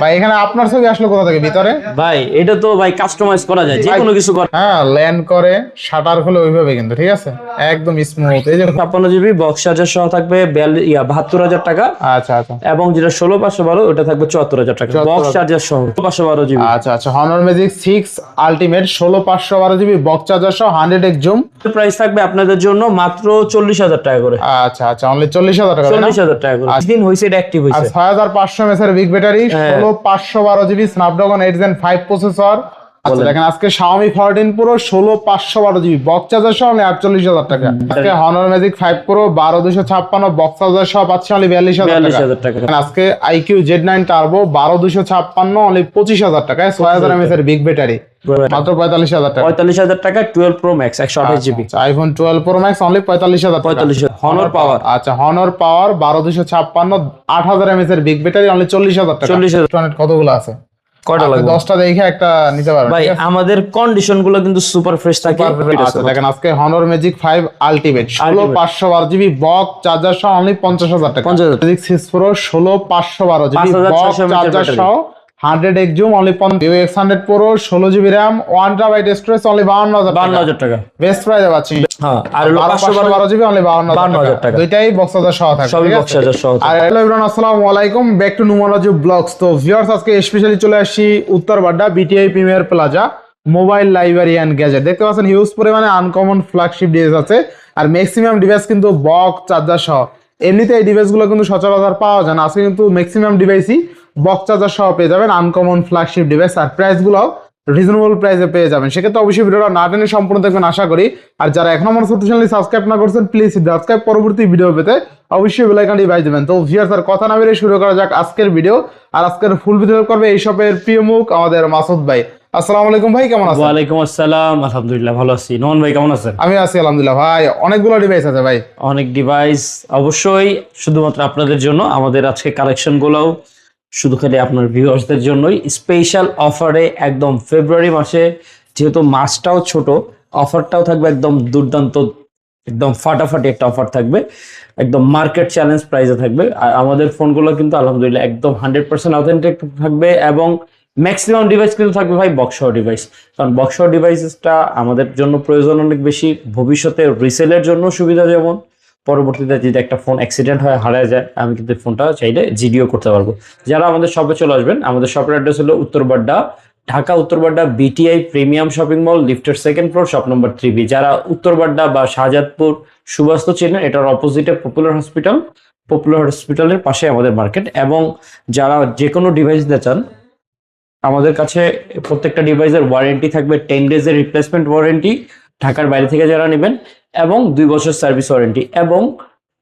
ভাই এখানে আপনার ছবি আসলো কোথা থেকে ভিতরে? ভাই এটা তো ভাই কাস্টমাইজ করা যায়, যে কোনো কিছু করা। হ্যাঁ, ল্যান্ড করে শাটার খুলে ওইভাবে কিন্তু, ঠিক আছে, একদম স্মুথ। এই যে 56 জিবি বক্স চার্জার সহ থাকবে 72,000 টাকা। আচ্ছা আচ্ছা এবং যেটা 16/512 ওটা থাকবে 74,000 টাকা, বক্স চার্জার সহ 512 জিবি। আচ্ছা আচ্ছা Honor Magic 6 ultimate 16/512 GB box charger সহ 100x জুম। প্রাইস থাকবে আপনাদের জন্য মাত্র 40,000 টাকা করে। আচ্ছা আচ্ছা অনলি 40,000 টাকা, 40,000 টাকা করে। দিন হইছে এটা অ্যাক্টিভ আর হইছে। 6500 mAh এর big battery, 16/512 GB Snapdragon 8 Gen 5 processor. আচ্ছা দেখেন আজকে Xiaomi 14 Pro 16/512 GB box charger সহ 48,000 টাকা। আজকে Honor Magic 5 Pro 12256 box charger সহ পাচ্ছি অনলি 42,000 টাকা। আজকে IQ Z9 টার্বো 12256 অনলি 25,000 টাকা, 6000 mAh এর বিগ ব্যাটারি মাত্র 45,000 টাকা। 45,000 টাকা 12 Pro Max 128 GB. IPhone 12 Pro Max only 45,000 টাকা। 45,000 হনর পাওয়ার। আচ্ছা হনর পাওয়ার 12256 8000 mAh এর বিগ ব্যাটারি অনলি 40,000 টাকা। 40,000 কতগুলো আছে? কয়টা লাগবে? 10টা দেখে একটা নিতে পারবেন ভাই আমাদের কন্ডিশন গুলো কিন্তু সুপার ফ্রেশ থাকে। আচ্ছা দেখেন আজকে Honor Magic 5 ultimate 16/512 GB box charger সহ অনলি 50,000 টাকা। 50,000 magic 6 Pro 16/512 GB box 5600 charger সহ 100x zoom only 100 Pro 16GB RAM 1TB storage only 52,000 টাকা। বেস্ট প্রাইসে পাচ্ছি। হ্যাঁ আর 512GB অনলি 52,000 টাকা। দুইটাই বক্স চার্জার সহ থাকবে, সবই ঠিক বক্স আছে? চার্জার সহ। আর হ্যালো এভরিওয়ান, আসসালামু আলাইকুম, ব্যাক টু নুমারোজি ব্লগস। তো ভিউয়ার্স আজকে স্পেশালি চলে আসছি Uttarbadda BTI premier plaza mobile library and gadget. দেখতে পাচ্ছেন হিউজ পরিমাণে আনকমন ফ্ল্যাগশিপ ডিভাইস আছে, আর ম্যাক্সিমাম ডিভাইস কিন্তু বক্স চার্জার সহ। এমনিতে এই ডিভাইসগুলো কিন্তু সচরাচর পাওয়া যায় না, আজকে কিন্তু ম্যাক্সিমাম ডিভাইসই বক্স চার্জার সহ পেয়ে যাবেন, আনকমন ফ্ল্যাগশিপ ডিভাইস, আর প্রাইসগুলো রিজনেবল প্রাইসে পেয়ে যাবেন। সেক্ষেত্রে অবশ্যই ভিডিওটা না টেনে সম্পূর্ণ দেখবেন আশা করি। আর যারা এখন আমার চ্যানেলটি সাবস্ক্রাইব না করছেন প্লিজ সাবস্ক্রাইব, পরবর্তী ভিডিও পেতে অবশ্যই বেল আইকনটি বাজিয়ে দিবেন। তো ভিউয়ার্স আর কথা না বেরিয়ে শুরু করা যাক আজকের ভিডিও। আর আজকের ফুল ভিডিও করবে এই শপের প্রিয় মুখ আমাদের মাসুদ ভাই। আসসালামু আলাইকুম ভাই, কেমন আছেন? ওয়ালাইকুম আসসালাম, আলহামদুলিল্লাহ ভালো আছি। নোমান ভাই কেমন আছেন? আমি আছি আলহামদুলিল্লাহ। ভাই অনেকগুলো ডিভাইস আছে ভাই। অনেক ডিভাইস অবশ্যই শুধুমাত্র আপনাদের জন্য। আমাদের আজকে কালেকশন গুলোও শুধু খালি আপনার ভিউয়ার্সদের জন্যই স্পেশাল অফারে, একদম ফেব্রুয়ারি মাসে, যেহেতু মাসটাও ছোট, অফারটাও থাকবে একদম দুর্দান্ত, একদম ফাটাফাটি একটা অফার থাকবে, একদম মার্কেট চ্যালেঞ্জ প্রাইসে থাকবে। আর আমাদের ফোনগুলো কিন্তু আলহামদুলিল্লাহ একদম 100% অথেন্টিক থাকবে, এবং ম্যাক্সিমাম ডিভাইস কিন্তু থাকবে ভাই বক্স ডিভাইস। কারণ বক্স ডিভাইসটা আমাদের জন্য প্রয়োজন অনেক বেশি, ভবিষ্যতে রিসেলের জন্য সুবিধা। যেমন পরবর্তীতে যদি একটা ফোন অ্যাক্সিডেন্ট হয়, হারায় যায়, আমি কিন্তু ফোনটা চাইলে জিডিও করতে পারবো। যারা আমাদের শপে চলে আসবেন, আমাদের শপের অ্যাড্রেস হলো Uttar Badda, Dhaka Uttar Badda BTI premium shopping mall, লিফটের 2nd floor, shop number 3B। যারা উত্তরবাড্ডা বা শাহজাদপুর সুবাস্তু চেনেন, এটার অপোজিটে পপুলার হসপিটালের পাশে আমাদের মার্কেট। এবং যারা যে কোনো ডিভাইস দিতে চান, আমাদের কাছে প্রত্যেকটা ডিভাইসের ওয়ারেন্টি থাকবে 10 ডেজের রিপ্লেসমেন্ট ওয়ারেন্টি, ঢাকার বাইরে থেকে যারা নেবেন, এবং 2 বছর সার্ভিস ওয়ারেন্টি। এবং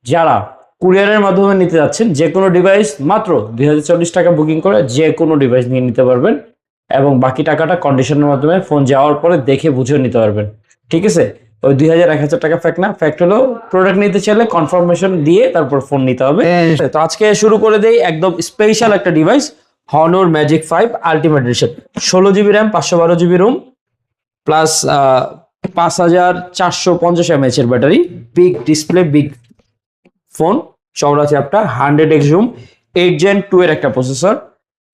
যারা কুরিয়ারের মাধ্যমে নিতে যাচ্ছেন, যে কোনো ডিভাইস মাত্র 2040 টাকা বুকিং করে যে কোনো ডিভাইস নিয়ে নিতে পারবেন, এবং বাকি টাকাটা কন্ডিশনের মাধ্যমে ফোন যাওয়ার পরে দেখে বুঝে নিতে পারবেন, ঠিক আছে? ওই 2000-1000 টাকা ফ্যাক্ট না, ফ্যাক্ট হলো প্রোডাক্ট নিতে চাইলে কনফার্মেশন দিয়ে তারপর ফোন নিতে হবে। তো আজকে শুরু করে দেই একদম স্পেশাল একটা device, Honor Magic 5 ultimate edition, 16GB RAM 512GB ROM, plus 5450 mAh এর battery, big display, big phone, চওড়া চ্যাপটা, 100x জুম, 8 Gen 2 এর একটা প্রসেসর।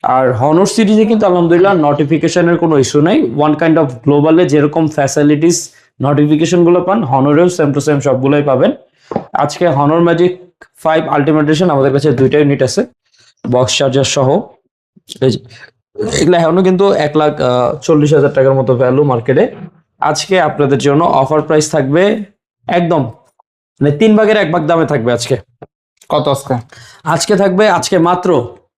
আর হনর সিরিজে কিন্তু আলহামদুলিল্লাহ নোটিফিকেশনের কোনো ইস্যু নাই। ওয়ান কাইন্ড অফ গ্লোবালে যেরকম ফ্যাসিলিটিস নোটিফিকেশন গুলো পান, হনরেও সেম টু সেম সবগুলোই পাবেন। আজকে হনর ম্যাজিক 5 আলটিমেট এডিশন আমাদের কাছে 2টা ইউনিট আছে বক্স চার্জার সহ। এগুলো এখনো কিন্তু 1,40,000 টাকার মতো ভ্যালু মার্কেটে। আজকে আপনাদের জন্য অফার প্রাইস থাকবে একদম মানে 3 ভাগের 1 ভাগ দামে থাকবে আজকে। কত আজকে? আজকে থাকবে মাত্র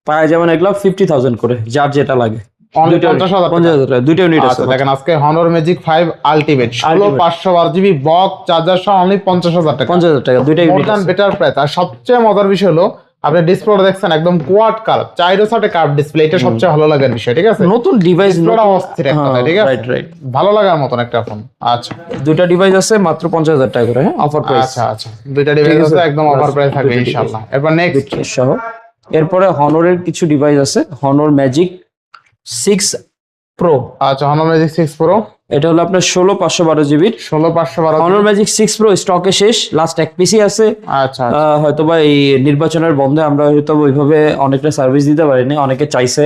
পাওয়া যাবেন এগুলো 50,000 করে, যার যেটা লাগে। 50,000 টাকা 2টা ইউনিট আছে। দেখেন আজকে Honor Magic 5 ultimate 16/512GB box charger সহ অনলি 50,000 টাকা। 50,000 টাকা 2টা ইউনিট আছে। Better price. আর সবচেয়ে মজার বিষয় হলো আপনি ডিসপ্লেটা দেখছেন একদম কোয়াড কার্ভ, চাইরো সাইডে কার্ভ ডিসপ্লে, এটা সবচেয়ে ভালো লাগার বিষয়, ঠিক আছে? নতুন ডিভাইস, ডিসপ্লেটা অস্থির একটা, ঠিক আছে? রাইট ভালো লাগার মতন একটা ফোন। আচ্ছা 2টা ডিভাইস আছে মাত্র 50,000 টাকা করে, হ্যাঁ অফার প্রাইস। আচ্ছা আচ্ছা দুইটা ডিভাইস আছে একদম অফার প্রাইস থাকবে ইনশাআল্লাহ। এরপর নেক্সট সহ এরপরে হনরের কিছু ডিভাইস আছে, হনর ম্যাজিক 6 প্রো। আচ্ছা হনর ম্যাজিক 6 প্রো এটা হলো আপনার 16/512 জিবি। 16/512 Honor Magic 6 Pro স্টকে শেষ, লাস্ট এক পিসি আছে। আচ্ছা হয়তো বা এই নির্বাচনের বন্ধে আমরা হয়তো ওইভাবে অনেকটা সার্ভিস দিতে পারিনি, অনেকে চাইছে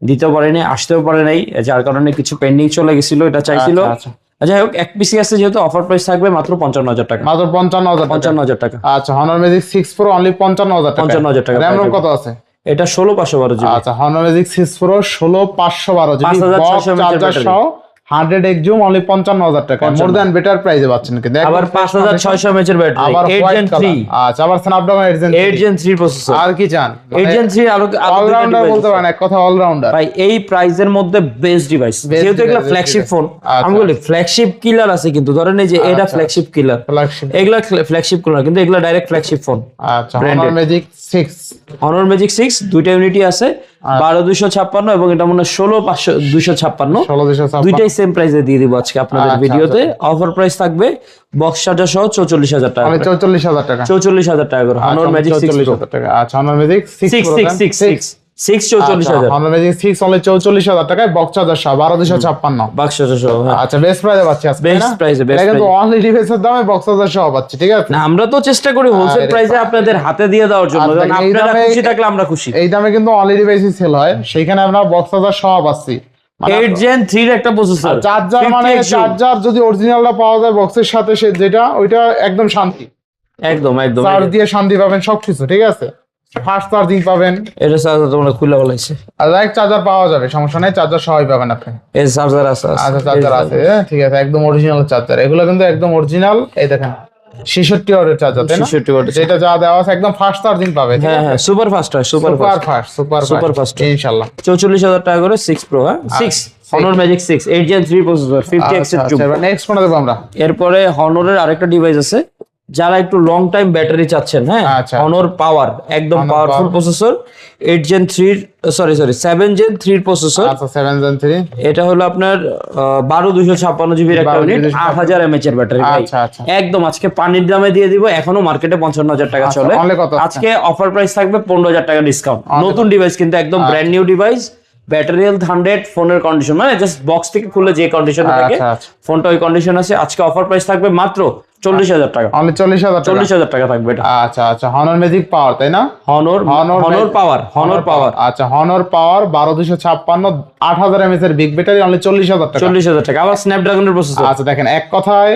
দিতেও পারেনি, আসতেও পারে নাই, যার কারণে কিছু পেন্ডিং চলে গেছিল, এটা চাইছিল। আচ্ছা যাই হোক, এক পিসি আছে যেহেতু অফার প্রাইস থাকবে মাত্র 55,000 টাকা। মাত্র 55,000 টাকা। 55,000 টাকা। আচ্ছা Honor Magic 6 Pro অনলি 55,000 টাকা। 55,000 টাকা। RAM কত আছে? এটা 16/512 জিবি। আচ্ছা Honor Magic 6 Pro 16/512 GB, 5600 mAh charger সহ 100x জুম অনলি 55,000 টাকা। মোর দ্যান বেটার প্রাইসে পাচ্ছেন কিন্তু আবার 5600 mAh ব্যাটারি, আবার 8 হোয়াইট Gen 3। কালার। আচ্ছা আবার Snapdragon 8 Gen 3 প্রসেসর। আর কি চান? 8 Gen 3 আরো অলরাউন্ডার বলতে পারেন, এক কথা অলরাউন্ডার ভাই। এই প্রাইসের মধ্যে বেস্ট ডিভাইস, যেহেতু এগুলা ফ্ল্যাগশিপ ফোন। আমি বলি ফ্ল্যাগশিপ কিলার আছে, কিন্তু ধরেন এই যে এটা ফ্ল্যাগশিপ কিলার, এগুলা ফ্ল্যাগশিপ কিলার, কিন্তু এগুলা ডাইরেক্ট ফ্ল্যাগশিপ ফোন। আচ্ছা Honor Magic 6 Honor Magic 6 দুইটা ইউনিটি আছে, 12256 এবং এটা মনে হয় 16256। 16,256 দুইটাই সেম প্রাইসে দিয়ে দিব আজকে আপনাদের ভিডিওতে। অফার প্রাইস থাকবে বক্স চার্জার সহ 44,000 টাকা। 44,000 টাকা। 44,000 টাকা করে Honor Magic 6 Pro। 44,000 টাকা। আচ্ছা Honor Magic 6 Pro 44,000। Honor Magic 6 only 44,000 টাকায় বক্স চার্জার সহ 12256। বক্স চার্জার সহ, হ্যাঁ। আচ্ছা বেস্ট প্রাইসে পাচ্ছি আজকে, বেস্ট না? প্রাইসে, এটা কিন্তু অনলি ডিভাইসের দামে বক্স চার্জার সহ পাচ্ছি, ঠিক আছে? না, আমরা তো চেষ্টা করি হোলসেল প্রাইসে আপনাদের হাতে দিয়ে দেওয়ার জন্য, আচ্ছা, কারণ এই আপনারা দামে- খুশি থাকলে আমরা খুশি। এই দামে কিন্তু অনলি ডিভাইসই সেল হয়, সেইখানে আমরা বক্স চার্জার সহ পাচ্ছি। 8 Gen 3 এর একটা প্রসেসর, চার্জার মানে 50x zoom। চার্জার যদি অরিজিনালটা পাওয়া যায় বক্সের সাথে, সে যেটা ওইটা একদম শান্তি, একদম একদম। চার্জ দিয়ে শান্তি পাবেন সবকিছু, ঠিক আছে? ফাস্ট চার্জিং পাবেন, এটা চার্জার তোমরা খুলে বলাইছে, আর ডাইরেক্ট চার্জার পাওয়া যাবে, সমস্যা নেই, চার্জার সহই পাবেন আপনি। এই চার্জার আছে। আচ্ছা চার্জার আছে, ঠিক আছে, একদম অরিজিনাল চার্জার, এগুলো কিন্তু একদম অরিজিনাল। এই দেখেন 66 ওয়াটের চার্জার, তাই না? 66 ওয়াট। যেটা যা দেওয়া আছে একদম ফাস্ট চার্জিং পাবে, ঠিক হ্যাঁ আছে? হ্যাঁ, সুপার ফাস্ট হয়, super fast. Super fast। Fast ইনশাআল্লাহ। 44,000 টাকা করে 6 Pro, হ্যাঁ 6 Honor Magic 6 8 Gen 3 processor, 50x এর জুম। আচ্ছা নেক্সট কোনটা দেব আমরা? এরপরে হনরের আরেকটা ডিভাইস আছে, যারা একটু লং টাইম ব্যাটারি চাচ্ছেন, হ্যাঁ। আচ্ছা। হনর পাওয়ার, একদম powerful processor, 8 Gen 3 sorry 7 Gen 3 processor. আচ্ছা 7 Gen 3 এটা হলো আপনার 12256 জিবির একটা ইউনিট, 8000 mAh এর ব্যাটারি ভাই। আচ্ছা, আচ্ছা। একদম আজকে পানির দামে দিয়ে দিব, এখনো মার্কেটে 55,000 টাকা আচ্ছা, চলে। only কত? আজকে অফার প্রাইস থাকবে 15,000 টাকা ডিসকাউন্ট। নতুন ডিভাইস কিন্তু একদম brand new device, battery health 100, ফোনের কন্ডিশন মানে জাস্ট বক্স থেকে খুলে যে কন্ডিশনে থাকে আচ্ছা, আচ্ছা। ফোনটা ওই কন্ডিশন আছে। আজকে অফার প্রাইস থাকবে মাত্র 40,000 টাকা। অনলি 40,000 টাকা। 40,000 টাকা থাকবে এটা। আচ্ছা আচ্ছা Honor Magic পাওয়ার, তাই না? হনর পাওয়ার আচ্ছা Honor পাওয়ার 12256 8000 mAh এর বিগ ব্যাটারি, অনলি 40,000 টাকা। 40,000 টাকা। আবার স্ন্যাপড্রাগনের প্রসেসর। আচ্ছা দেখেন, এক কথায়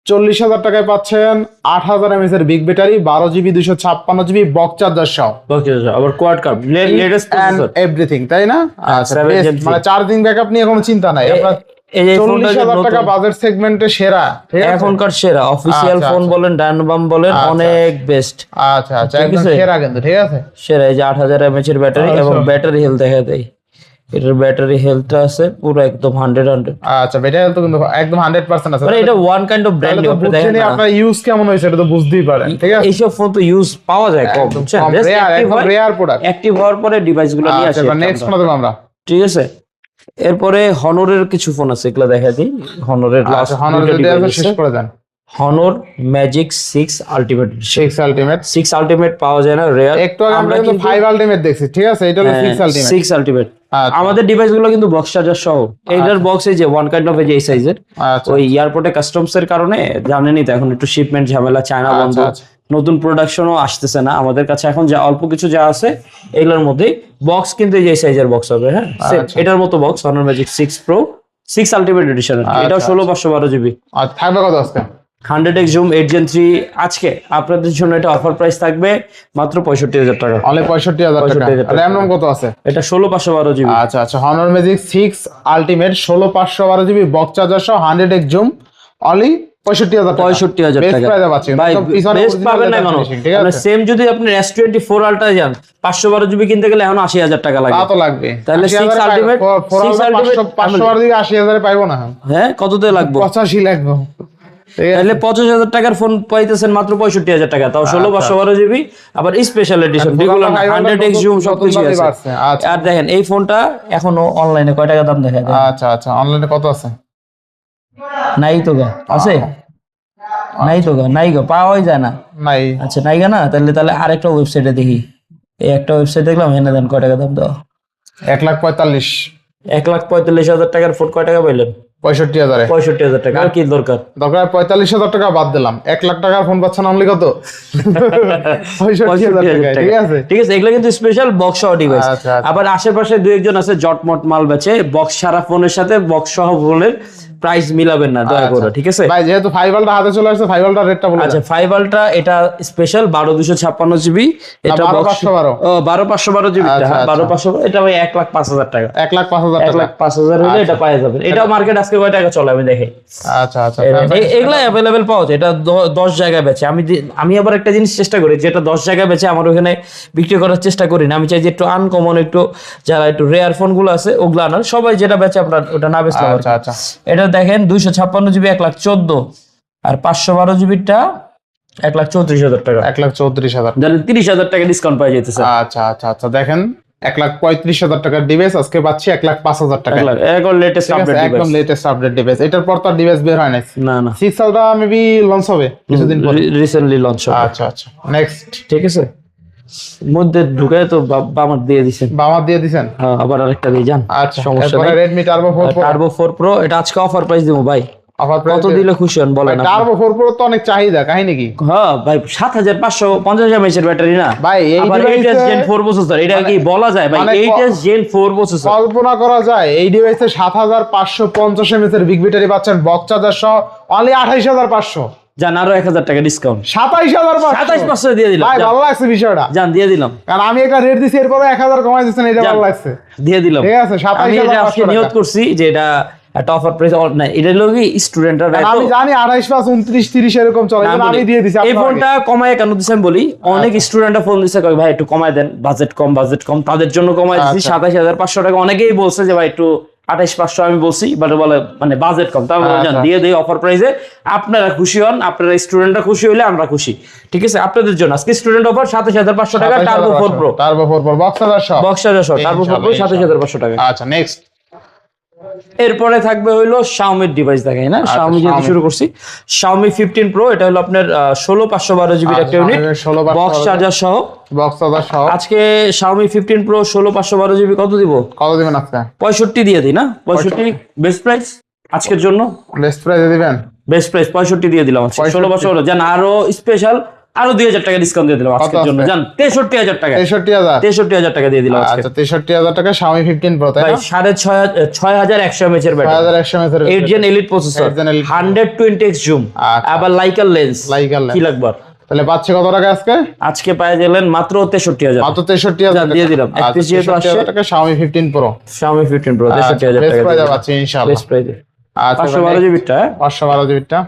40,000 টাকায় পাচ্ছেন 8000 mAh এর big battery, 12GB 256GB box charger সহ, আবার quad card, latest processor, everything, তাই না? আচ্ছা 7 best, Gen 3। মানে চার্জিং ব্যাকআপ নিয়ে কোনো চিন্তা নাই আপনার। এই যে ফোনটা 40,000 টাকা বাজেট সেগমেন্টে সেরা, ঠিক আছে? এখনকার সেরা অফিসিয়াল আচ্ছা, ফোন আচ্ছা। বলেন, ডায়নাবাম বলেন, অনেক বেস্ট আচ্ছা আচ্ছা একদম আছে? সেরা কিন্তু, ঠিক আছে? সেরা। এই যে 8000 mAh এর ব্যাটারি এবং ব্যাটারি হেলথ দেখা দেয়, এটার ব্যাটারি হেলথটা আছে পুরো একদম 100। আচ্ছা ব্যাটারি তো কিন্তু একদম 100% আছে, মানে এটা one kind of brand new. আপনি দেখেন না, আপনার ইউজ কেমন হয়েছে এটা তো বুঝতেই পারেন, ঠিক আছে? এইসব ফোন তো ইউজ পাওয়া যায় কম, বুঝছেন? Rare product. অ্যাক্টিভ হওয়ার পরে ডিভাইসগুলো নিয়ে আসি আচ্ছা নেক্সট কোনটা দেব আমরা? ঠিক আছে। এরপরে হনরের কিছু ফোন আছে, এগুলো দেখা দিই। হনরের লাস্ট আচ্ছা Honor যদি আছে শেষ করে দেন। Honor Magic 6 ultimate. 6 ultimate 6 ultimate পাওয়া যায় না, রেয়ার। একটু আগে আমরা কিন্তু 5 আলটিমেট দেখছি, ঠিক আছে? এটা হলো 6 আলটিমেট। 6 আলটিমেট। আচ্ছা। আমাদের ডিভাইসগুলো কিন্তু বক্স চার্জার সহ, এইটার বক্স এই যে ওয়ান কাইন্ড অফ এই সাইজের। আচ্ছা ওই এয়ারপোর্টে কাস্টমস এর কারণে জানেনই তো এখন একটু শিপমেন্ট ঝামেলা, চায়না বন্ধ, আচ্ছা। নতুন প্রোডাকশনও আসতেছে না আমাদের কাছে। এখন যা অল্প কিছু যা আছে এগুলোর মধ্যে বক্স কিন্তু এই সাইজের বক্স হবে, হ্যাঁ same আচ্ছা। এটার মতো box Honor Magic 6 Pro 6 ultimate edition. এটাও 16/512 জিবি, আর থাকবে কত আজকে? 100x zoom, 8 Gen 3। আজকে আপনাদের জন্য এটা অফার প্রাইস থাকবে মাত্র 65,000 টাকা। অনলি 65,000 টাকা। 65,000 টাকা। RAM কত আছে? এটা 16/512 জিবি। আচ্ছা আচ্ছা Honor Magic 6 ultimate 16/512GB box charger সহ 100x জুম, অনলি 65,000 টাকা। 65,000 বেস্ট টাকা প্রাইসে পাচ্ছেন। ভাই, একদম পিছনে বেস্ট original পাবেন না leather কেন? finishing, ঠিক আপনি আছে? সেম যদি আপনি S24 আলট্রা যান 512 জিবি কিনতে গেলে এখন 80,000 টাকা লাগে। তা তো লাগবে। তাহলে 6 আলটিমেট 512 দিকে 80,000 এ পাইবো না। হ্যাঁ, কততে লাগবে? 85 লাগবে। ঠিক আছে? তাহলে 50,000 টাকার ফোন পাইতেছেন মাত্র 65,000 টাকা, তাও 16/512 জিবি। আবার স্পেশাল এডিশন যেগুলো 100x জুম সবকিছু আছে। আচ্ছা আর দেখেন এই ফোনটা এখনো অনলাইনে কয় টাকা দাম দেখা যায়? আচ্ছা আচ্ছা অনলাইনে কত আছে? নাই তো গা, আছে? নাই তো গা, নাই গো, পাওয়াই যায় না। নাই। আচ্ছা নাই গা না, তাহলে আরেকটা ওয়েবসাইটে দেখি। এই একটা ওয়েবসাইট দেখলাম, এনে দেন কয় টাকা দাম দাও। 1,45,000। 1,45,000 টাকার ফোন কয় টাকা পাইলেন? 65,000-এ 65,000 টাকা। আর কি দরকার? দরকার 45,000 টাকা বাদ দিলাম, 1 লাখ টাকার ফোন পাচ্ছেন অনলি কত? 65,000 টাকা। ঠিক আছে, ঠিক আছে, এগুলো কিন্তু স্পেশাল বক্স সহ ডিভাইস। আচ্ছা, আচ্ছা। আবার আশেপাশে দুই একজন আছে জটমট মাল বেচে, বক্স ছাড়া ফোনের সাথে বক্স সহ ফোনের প্রাইস মিলাবেন না দয়া করে, ঠিক আছে ভাই? যেহেতু 5 আলট্রা হাতে চলে আসছে, 5 আলট্রা রেটটা বলে। আচ্ছা, 5 আলট্রা এটা স্পেশাল 12256 জিবি, এটা 12512। ও 12512 জিবি, 12512, এটা ভাই 1,05,000 টাকা। 1,05,000 টাকা। 1,05,000 হলে এটা পাওয়া যাবে। এটাও মার্কেট আজকে কয় টাকা চলে আমি দেখি। আচ্ছা আচ্ছা, এগুলা অ্যাভেলেবেল পাওয়া যায়, এটা 10 জায়গায় বেচে। আমি আবার একটা জিনিস চেষ্টা করি, যেটা 10 জায়গায় বেচে আমার ওখানে বিক্রি করার চেষ্টা করি না। আমি চাই যে একটু আনকমন, একটু যারা একটু রেয়ার ফোন গুলো আছে ওগুলো আনার, সবাই যেটা বেচে আপনার ওটা না বেচলে। আচ্ছা আচ্ছা। এটা দেখেন 256 জিবি 1,14,000, আর 512 জিবিটা 1,34,000 টাকা। 1,34,000। 30,000 টাকা ডিসকাউন্ট পাওয়া যাইতেছে। আচ্ছা আচ্ছা আচ্ছা, দেখেন 1,35,000 টাকার ডিভাইস আজকে পাচ্ছি 1,05,000 টাকা। একদম লেটেস্ট আপডেট ডিভাইস, একদম লেটেস্ট আপডেট ডিভাইস। এটার পর তো ডিভাইস বের হয় নাই। না না, 6 আলট্রা মেবি লঞ্চ হবে কিছুদিন পর। রিসেন্টলি লঞ্চ হবে। আচ্ছা আচ্ছা, নেক্সট। ঠিক আছে, মধ্যে ঢুকে তো বামার দিয়ে দিছেন। বামার দিয়ে দিবেন? হ্যাঁ, আবার আরেকটা দিয়ে যান। আচ্ছা, সমস্যা এরপরে নাই। Redmi Turbo 4 Pro। Turbo 4 Pro এটা আজকে অফার প্রাইস দিব ভাই। অফার প্রাইস কত দিলে খুশি হন বলেন আপনি? Turbo 4 Pro তো অনেক চাহিদা, কাহিনী কি? হ্যাঁ ভাই, 7,550 mAh এর ব্যাটারি না ভাই, এই আবার ডিভাইসে 8s Gen 4 প্রসেসর, এটা কি বলা যায় ভাই? 8s Gen 4 প্রসেসর, কল্পনা করা যায়? এই ডিভাইসে 7,550 mAh এর বিগ ব্যাটারি পাচ্ছেন, বক্স চার্জার সহ অনলি 28,500। জান আরো 1,000 টাকা ডিসকাউন্ট, 27,500। 27,500 দিয়ে দিলাম ভাই যান। ভালো লাগছে বিষয়টা। জান দিয়ে দিলাম, কারণ আমি একটা রেট দিছি, এরপরে 1,000 কমাই দিচ্ছেন, এটা ভালো লাগছে। দিয়ে দিলাম। ঠিক আছে, আমি এটা আজকে 27,500 নিয়ত টাকা। করছি যে এটা একটা অফার প্রাইস না, এটা হলো কি স্টুডেন্টরা। আমি জানি 28 প্লাস 29 30 এরকম চলে, কিন্তু আমি দিয়ে দিছি। এই ফোনটা কমায় কেন দিছি আমি বলি, অনেক স্টুডেন্টরা ফোন দিছে কয় ভাই একটু কমায় দেন, বাজেট কম, তাদের জন্য কমায় দিছি 27,500 টাকা। অনেকেই বলছে যে ভাই একটু 28,500, আমি বলছি বাট বলে মানে বাজেট কম, তাহলে দিয়ে দেই অফার প্রাইসে। আপনারা খুশি হন, আপনারা স্টুডেন্টরা খুশি হইলে আমরা খুশি। ঠিক আছে, আপনাদের জন্য আজকে স্টুডেন্ট অফার 27,500 টাকা। Turbo 4 Pro, Turbo 4 Pro box charger সহ, বক্স চার্জার সহ Turbo 4 Pro 27,500 টাকা। আচ্ছা, নেক্সট। এরপরে থাকবে হইলো Xiaomi ডিভাইস দেখাই না। Xiaomi যেহেতু শুরু করছি, Xiaomi 15 Pro, এটা হলো আপনার 16,512 জিবির একটা ইউনিট, বক্স চার্জার সহ, বক্স চার্জার সহ। আজকে Xiaomi 15 Pro 16,512 জিবি কত দিব? কত দিবেন আজকে? 65 দিয়ে দিই না? 65 বেস্ট প্রাইস আজকের জন্য। বেস্ট প্রাইসে দিবেন? বেস্ট প্রাইস 65 দিয়ে দিলাম আজকে। 16,512 জান, আরো স্পেশাল আরো 2,000 টাকা ডিসকাউন্ট দিয়ে দিলাম আজকের জন্য। জান 63,000 টাকা। 63,000 টাকা দিয়ে দিলাম আজকে। আচ্ছা, 63,000 টাকা Xiaomi 15 Pro, তাই ভাই না? 6,100 mAh এর ব্যাটারি, 6,100 mAh এর 8 Gen Elite processor, 120x zoom, আবার লাইকার লেন্স। কি লাগবে? তাহলে পাচ্ছি কত টাকা আজকে? আজকে পাই গেলেন মাত্র 63,000। মাত্র 63,000 দিয়ে দিলাম। 31 যেহেতু আসছে, টাকা Xiaomi 15 Pro। Xiaomi 15 Pro 63,000 best টাকা প্রাইসে দিয়ে পাচ্ছি ইনশাআল্লাহ। বেস্ট প্রাইসে। আচ্ছা, 512 জিবিটা, 512 জিবিটা।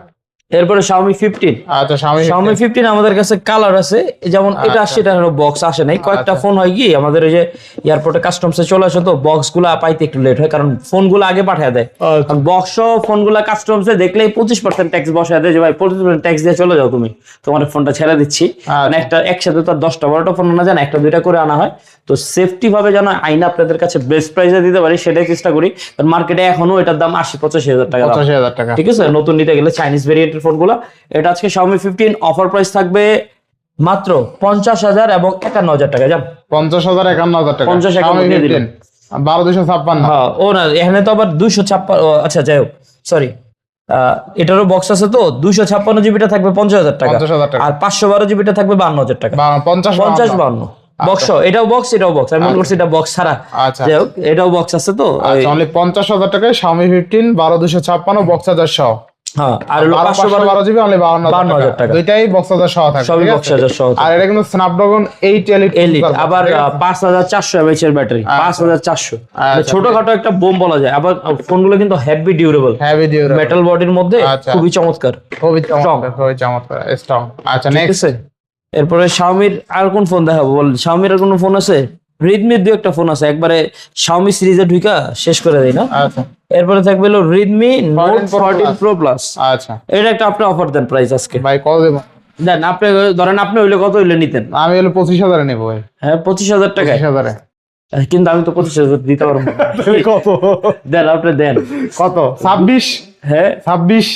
এরপরে Xiaomi 15। আচ্ছা, Xiaomi 15 আমাদের কাছে কালার আছে, যেমন এটা আসছে, এটা হলো বক্স আসে নাই। কয়েকটা ফোন হয় কি আমাদের ওই যে এয়ারপোর্টে কাস্টমসে চলে আসে, তো বক্স গুলা পাইতে একটু লেট হয়, কারণ ফোন গুলো আগে পাঠিয়ে দেয়। কারণ বক্স ফোন গুলা কাস্টমসে দেখলেই 25% ট্যাক্স বসায় দেয় যে ভাই 25% ট্যাক্স দিয়ে চলে যাও তুমি, তোমার ফোনটা ছেড়ে দিচ্ছি। মানে একটা একসাথে তো 10টা 12টা ফোন আনা যায় না, একটা দুইটা করে আনা হয়। তো সেফটি ভাবে যেন আইনা আপনাদের কাছে বেস্ট প্রাইসে দিতে পারি সেটাই চেষ্টা করি, কারণ মার্কেটে এখনো এটার দাম 80-85,000 টাকা। 85,000 টাকা। ঠিক আছে, নতুন নিতে গেলে চাইনিজ ভেরিয়েন্টের ফোনগুলো। এটা আজকে Xiaomi 15 অফার প্রাইস থাকবে মাত্র 50,000 এবং 51,000 টাকা। যান 50,000 51,000 টাকা। 50,000 দিয়ে দিলাম। 12,256। হ্যাঁ, ও না, এখানে তো আবার 256। আচ্ছা যাই হোক, সরি, এটারও বক্স আছে তো। 256 জিবিটা থাকবে 50,000 টাকা, 50,000 টাকা। আর 512 জিবিটা থাকবে 52,000 টাকা। 50 52 বক্স, এটাও বক্স, এটাও বক্স। আমি মনে করছি এটা বক্স ছাড়া। আচ্ছা, যাই হোক, এটাও বক্স আছে তো। আচ্ছা, অনলি 50,000 টাকায় Xiaomi 15 12,256 বক্স চার্জার সহ। হ্যাঁ, আর হলো 512 জিবি অনলি 52,000 টাকা। দুইটাই বক্স চার্জার সহ থাকবে। সবই বক্স চার্জার সহ। আর এটা কিন্তু Snapdragon 8 Elite, আবার 5,400 mAh এর ব্যাটারি, 5,400। ছোটখাটো একটা বোম বলা যায়। আবার ফোনগুলো কিন্তু হেভি ডিউরেবল, মেটাল বডির মধ্যে, খুবই চমৎকার, খুবই চমৎকার স্ট্রং। আচ্ছা, নেক্সট। এরপরে Xiaomi-র আর কোন ফোন দেখাবো বল? Xiaomi-র আর কোন ফোন আছে? Redmi-র দুই একটা ফোন আছে, একবারে Xiaomi সিরিজে ঢুকা শেষ করে দেই না। আচ্ছা, এরপরে থাকবে হলো Redmi Note 14 Pro Plus। আচ্ছা, এটা একটা আপনি অফার দেন প্রাইস আজকে। ভাই কত দেব? দেন, আপনি ধরেন আপনি হইলে কত হইলে নিতেন? আমি হলো 25,000 এ নেব ভাই। হ্যাঁ, 25,000 টাকা। 25,000 এ। কিন্তু আমি তো 25,000 দিতে পারবো না। কত দেন, আপনি দেন। কত? 26? হ্যাঁ, 26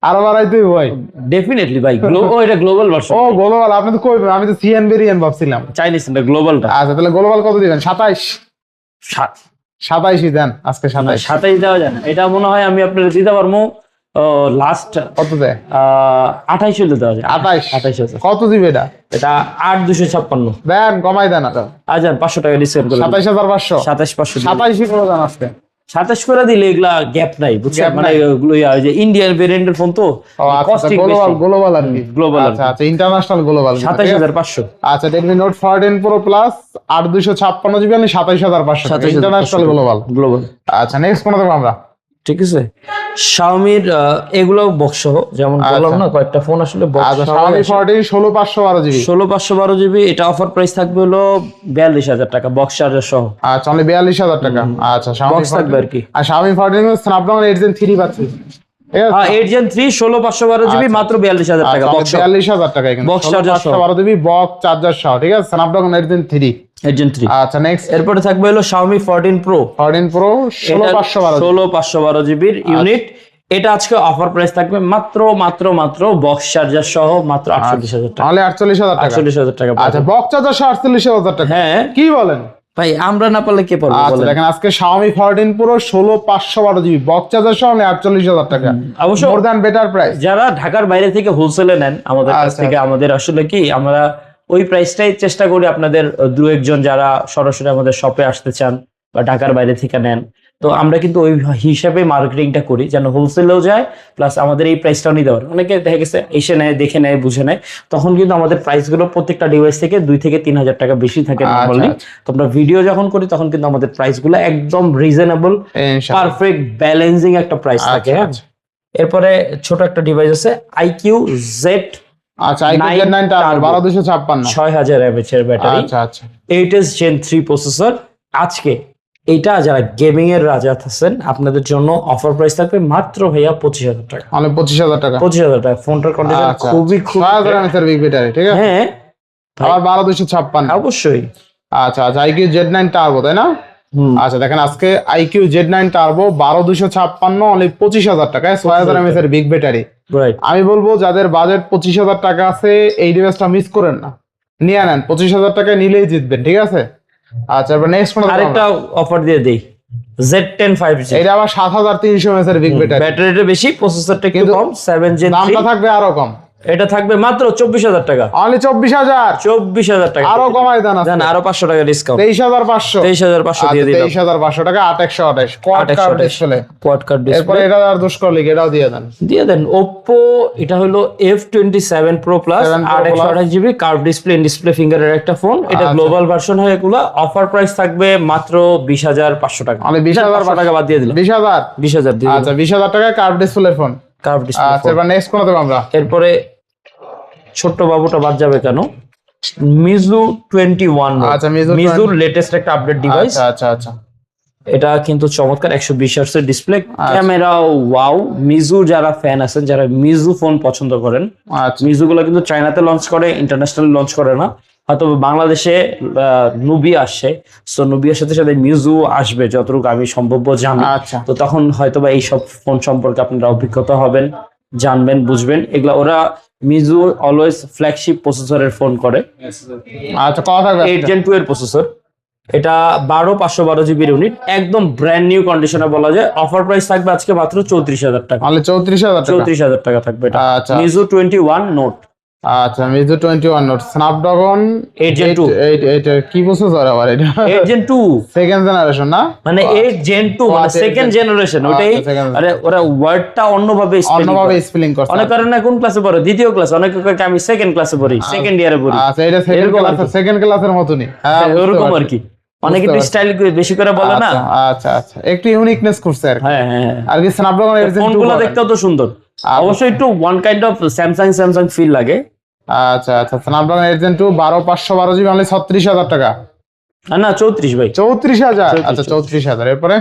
আরো বাড়াইতে ভাই। ডেফিনেটলি ভাই। এটা গ্লোবাল ভার্সন। ও গ্লোবাল, আপনি তো কইবেন, আমি তো সিএন ভেরিয়েন্ট ভাবছিলাম। চাইনিজ না, গ্লোবালটা। আচ্ছা, তাহলে গ্লোবাল কত দিবেন? 27? 27ই দেন আজকে 27। 27 দেওয়া যায় না, এটা মনে হয় আমি আপনার দিতে পারবো লাস্ট কত দেয়? 28 হলে দেওয়া যায়। 28 আছে। কত দিবে এটা? এটা 8256 দেন, কমাই দেন আরো। আজান 500 টাকা ডিসকাউন্ট করে 27500। 27500 27ই করে দেন আজকে। 27 করে দিলে এগুলা গ্যাপ নাই, বুঝছেন? Gap মানে নাই। ওগুলো ওই যে ইন্ডিয়ান ভেরিয়েন্টের ফোন তো কস্টিং বেশি। গ্লোবাল আর কি। গ্লোবাল আচ্ছা আচ্ছা, ইন্টারন্যাশনাল গ্লোবাল। 27500। আচ্ছা, Redmi Note 14 Pro Plus 8256 GB আমি 27500 টাকা, ইন্টারন্যাশনাল গ্লোবাল। গ্লোবাল। আচ্ছা, নেক্সট কোন দেবো আমরা? ঠিক আছে, Xiaomi এগুলো বক্স সহ, যেমন বললাম না কয়েকটা ফোন আসলে বক্স আচ্ছা, সহ। Xiaomi 14 16512 GB. 16512 জিবি, এটা অফার প্রাইস থাকবে হলো 42000 টাকা বক্স চার্জার সহ। আচ্ছা, অনলি 42000 টাকা। আচ্ছা, Xiaomi বক্স থাকবে আর কি। আর Xiaomi 14 এর Snapdragon 8 Gen 3 পাচ্ছি। হ্যাঁ, 8 Gen 3 16512 জিবি মাত্র 42000 টাকা বক্স 42000 টাকা এখানে। বক্স চার্জার সহ। 16512 জিবি বক্স চার্জার সহ, ঠিক আছে? Snapdragon 8 Gen 3। 8 Gen 3। আচ্ছা, নেক্সট এরপরে থাকবে হলো Xiaomi 14 Pro 14 Pro 16512 16512 জিবির ইউনিট। এটা আজকে অফার প্রাইস থাকবে মাত্র বক্স চার্জার সহ মাত্র 48000 টাকা। তাহলে 48000 টাকা। 48000 টাকা। আচ্ছা, বক্স চার্জার সহ 48000 টাকা। হ্যাঁ, কি বলেন ভাই আমরা না পারলে কে পারবে আচ্ছা, বলেন? দেখেন আজকে Xiaomi 14 Pro 16512 GB box charger সহ 48000 টাকা। অবশ্য মোর দ্যান বেটার প্রাইস। যারা ঢাকার বাইরে থেকে হোলসেলে নেন আমাদের কাছ আচ্ছা, থেকে, আমাদের আসলে কি আমরা ওই প্রাইসটাই চেষ্টা করি আপনাদের দু একজন যারা সরাসরি আমাদের শপে আসতে চান বা ঢাকার বাইরে থেকে নেন, তো আমরা কিন্তু ওই হিসাবে মার্কেটিংটা করি যেন হোলসেলেও যায় প্লাস আমাদের এই প্রাইসটাও নিতে পারে। অনেকে দেখা গেছে এসে নেয়, দেখে নেয়, বুঝে নেয়, তখন কিন্তু আমাদের প্রাইসগুলো প্রত্যেকটা ডিভাইস থেকে 2 থেকে 3000 টাকা বেশি থাকে নরমালি। তো আমরা ভিডিও যখন করি তখন কিন্তু আমাদের প্রাইসগুলো একদম রিজনেবল, ইনশাআল্লাহ। পারফেক্ট ব্যালেন্সিং একটা প্রাইস থাকে। হ্যাঁ, এরপরে ছোট একটা ডিভাইস আছে IQ Z আচ্ছা, iQOO Gen 9 Turbo 12256। 6000 mAh এর ব্যাটারি, আচ্ছা আচ্ছা, 8s Gen 3 প্রসেসর। আজকে এটা যারা গেমিং এর রাজা আছেন আপনাদের জন্য অফার প্রাইস থাকবে মাত্র ভাইয়া 25000 টাকা। মানে 25000 টাকা। 25000 টাকা। ফোনটার কন্ডিশন খুবই 6000 mAh বিগ ব্যাটারি, ঠিক আছে? হ্যাঁ, আবার 12256। অবশ্যই। আচ্ছা আচ্ছা, iQOO Z9 Turbo, তাই না? আচ্ছা, দেখেন আজকে iQOO Z9 Turbo 12256 অনলি 25000 টাকায় 6000 mAh এর বিগ ব্যাটারি। রাইট। আমি বলবো যাদের বাজেট 25000 টাকা আছে এই ডিভাইসটা মিস করেন না, নিয়ে নেন। 25000 টাকায় নিলেই জিতবেন, ঠিক আছে? আচ্ছা, এবার নেক্সট কোন? আরেকটা অফার দিয়ে দেই, Z10 5G। এটা আবার 7300 mAh এর বিগ ব্যাটারি। ব্যাটারিটা বেশি, প্রসেসরটা একটু কিন্তু কম, 7 Gen 3। দামটা থাকবে আরো কম। এটা থাকবে মাত্র 24000 টাকা। অনলি 24000। 24000 টাকা। আরো কমাই দেন আজকে। জান আরো 500 টাকা ডিসকাউন্ট। 23500। 23500 দিয়ে দিলাম। 23500 টাকা 8128 quad card display. Quad card এরপর ডিসপ্লে এটা আর দোষ করলে এটাও দিয়ে দেন। দিয়ে দেন। Oppo এটা হলো F27 Pro Plus 828 GB curve display, in display ফিঙ্গারের একটা ফোন। এটা গ্লোবাল ভার্সন হয় এগুলা। অফার প্রাইস থাকবে মাত্র 20500 টাকা। মানে 20500 টাকা বাদ দিয়ে দিলাম। 20000। 20000 দিয়ে আচ্ছা, 20000 টাকায় curve display phone. Curve display. আচ্ছা, এবার নেক্সট কোন দেব আমরা? এরপরে ছোট্ট বাবুটা বাদ যাবে কেন? Mizu 21 Note। আচ্ছা, Mizu মিজুর লেটেস্ট একটা আপডেট ডিভাইস। আচ্ছা আচ্ছা আচ্ছা, এটা কিন্তু চমৎকার 120 হার্টজ এর ডিসপ্লে, ক্যামেরা ওয়াও। মিজু যারা ফ্যান আছেন, যারা মিজু ফোন পছন্দ করেন, আচ্ছা মিজু গুলো কিন্তু চায়নাতে লঞ্চ করে, ইন্টারন্যাশনাল লঞ্চ করে না। হয়তো বাংলাদেশে নুবিয়া আসছে, সো নুবিয়ার সাথে সাথে মিজু আসবে যতটুকু আমি সম্ভব জানি। আচ্ছা তো তখন হয়তোবা এই সব ফোন সম্পর্কে আপনারা অভিজ্ঞতা হবেন, জানবেন, বুঝবেন। এগুলা ওরা মিজু অলওয়েজ ফ্ল্যাগশিপ প্রসেসরের ফোন করে। আচ্ছা, কথা থাকবে 8 Gen 2 এর প্রসেসর। এটা 12512 জিবির ইউনিট, একদম ব্র্যান্ড নিউ কন্ডিশনে বলা যায়। অফার প্রাইস থাকবে আজকে মাত্র 34000 টাকা। অনলি 34000 টাকা। 34000 টাকা থাকবে এটা। আচ্ছা Mizu 21 Note। আচ্ছা, Mizu 21 Note Snapdragon 8 Gen 2। এটা কি প্রসেসর আবার? এটা 8 Gen 2 সেকেন্ড জেনারেশন না? মানে 8 Gen 2 মানে আচ্ছা, সেকেন্ড জেনারেশন। ওটাই আরে ওরা ওয়ার্ডটা অন্যভাবে স্পেলিং করছে। অনেক কারণে কোন ক্লাসে পড়ে? দ্বিতীয় ক্লাস। অনেকে কয় আমি সেকেন্ড ক্লাসে পড়ি, সেকেন্ড ইয়ারে পড়ি। আচ্ছা, এটা সেকেন্ড ক্লাসের মতনই। হ্যাঁ, ওরকম আর কি। অনেকে একটু স্টাইল বেশি করে বলে না। আচ্ছা আচ্ছা, একটু ইউনিকনেস করছে আর কি। হ্যাঁ হ্যাঁ, আর কি Snapdragon 8 Gen 2 ফোনগুলো দেখতেও তো সুন্দর। অবশ্যই একটু one kind of Samsung feel লাগে। আচ্ছা আচ্ছা, Snapdragon 8 Gen 2 12512 জিবি অনলি 36000 টাকা। না 34 ভাই, 34000। আচ্ছা, 34000। এরপরে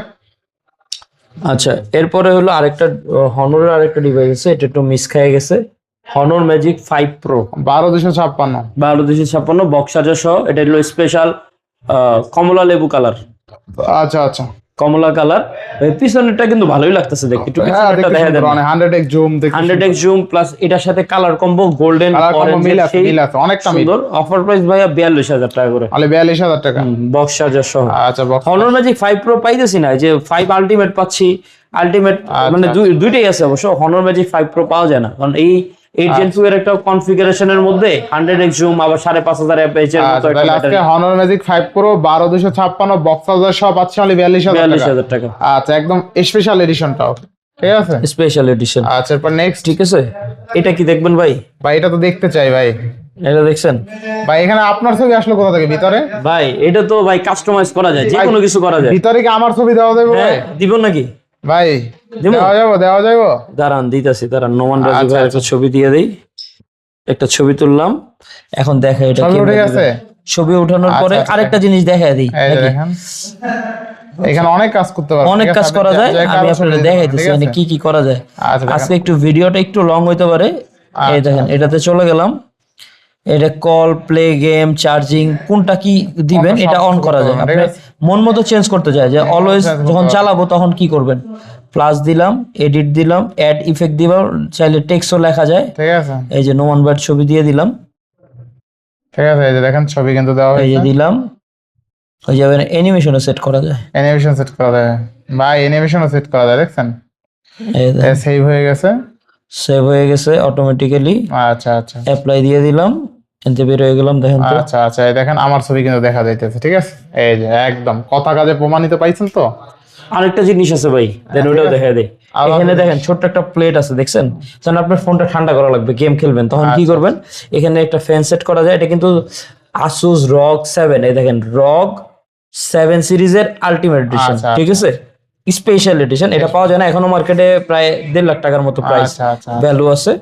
আচ্ছা, এরপরে হলো আরেকটা হনরের আরেকটা ডিভাইস আছে, এটা একটু মিস খেয়ে গেছে। Honor Magic 5 Pro 12256। 12256 box charger সহ। এটা হলো স্পেশাল কমলা লেবু কালার। আচ্ছা আচ্ছা, কমলা কালার। পিছনেরটা কিন্তু ভালোই লাগতেছে দেখতে, একটু পিছনেরটা দেখা দেন। 100x জুম দেখুন, 100x জুম প্লাস এটার সাথে কালার কম্বো গোল্ডেন অরেঞ্জ মিল আছে অনেকটা মিল। সুন্দর। অফার প্রাইস ভাইয়া 42000 টাকা করে, তাহলে 42000 টাকা বক্স চার্জার সহ। আচ্ছা বক্স Honor Magic 5 Pro পাইতেছি না, যে 5 আলটিমেট পাচ্ছি, আলটিমেট মানে দুইটাই আছে অবশ্য, Honor Magic 5 Pro পাওয়া যায় না, কারণ এই 8 Gen 2 এর একটা কনফিগারেশনের মধ্যে 100x জুম আবার 5500 mAh এর মতো একটা তাহলে আজকে Honor Magic 5 Pro 12256 box charger সহ পাচ্ছি only 42000 টাকা। আচ্ছা একদম স্পেশাল এডিশনটাও ঠিক আছে, স্পেশাল এডিশন। আচ্ছা এরপর নেক্সট ঠিক আছে, এটা কি দেখবেন ভাই? ভাই এটা তো দেখতে চাই ভাই। এটা দেখছেন ভাই এখানে আপনার ছবি আসলো কোথা থেকে ভিতরে? ভাই এটা তো ভাই কাস্টমাইজ করা যায়, যে কোনো কিছু করা যায়। ভিতরে কি আমার ছবি দেওয়া যাবে ভাই? দিব নাকি ভাই? দেওয়া যাবে। দাঁড়ান দিতেছি, দাঁড়ান। নোমান রাজু ভাই একটা ছবি দিয়ে দেই, একটা ছবি তুললাম, এখন দেখা এটা ছবি উঠে গেছে। ছবি ওঠানোর পরে আরেকটা জিনিস দেখাই দিই, এই যে দেখেন এখানে অনেক কাজ করতে পারবেন, অনেক কাজ করা যায়। আমি আপনাদের দেখাইতেছি মানে কি কি করা যায়। আজকে একটু ভিডিওটা একটু লং হইতে পারে। এই দেখেন এটাতে চলে গেলাম, এটা কল, প্লে, গেম, চার্জিং, কোনটা কি দিবেন এটা অন করা যায়। আপনি মন মতো চেঞ্জ করতে চাই, যে অলওয়েজ যখন চালাবো তখন কি করবেন, প্লাস দিলাম, এডিট দিলাম, অ্যাড ইফেক্ট দিলাম, চাইলে টেক্সটও লেখা যায়। ঠিক আছে, এই যে নোমান ভাইয়ের ছবি দিয়ে দিলাম। ঠিক আছে, এই যে দেখেন ছবি কিন্তু দেওয়া হয়েছে, এই যে দিলাম। ওই যে অ্যানিমেশনও সেট করা যায়, অ্যানিমেশন সেট করা যায় ভাই, অ্যানিমেশনও সেট করা যায় দেখছেন। এই দেখেন সেভ হয়ে গেছে, সেভ হয়ে গেছে অটোমেটিক্যালি। আচ্ছা আচ্ছা, অ্যাপ্লাই দিয়ে দিলাম, এনতে বের হয়ে গেলাম। দেখেন তো, আচ্ছা আচ্ছা, এই দেখেন আমার ছবি কিন্তু দেখা যাইতেছে। ঠিক আছে, এই যে একদম কথা কাজে প্রমাণিত পাইছেন তো। আরেকটা জিনিস আছে ভাই, দেন ওটাও দেখা দেই। এখানে দেখেন ছোট্ট একটা প্লেট আছে দেখছেন, যখন আপনার ফোনটা ঠান্ডা করা লাগবে, গেম খেলবেন, তখন কি করবেন, এখানে একটা ফ্যান সেট করা যায়। এটা কিন্তু Asus ROG 7, এই দেখেন ROG 7 সিরিজের আলটিমেট এডিশন। ঠিক আছে, স্পেশাল এডিশন। এটা পাওয়া যায় না এখনো মার্কেটে, প্রায় 1.5 লাখ টাকার মতো প্রাইস ভ্যালু আছে।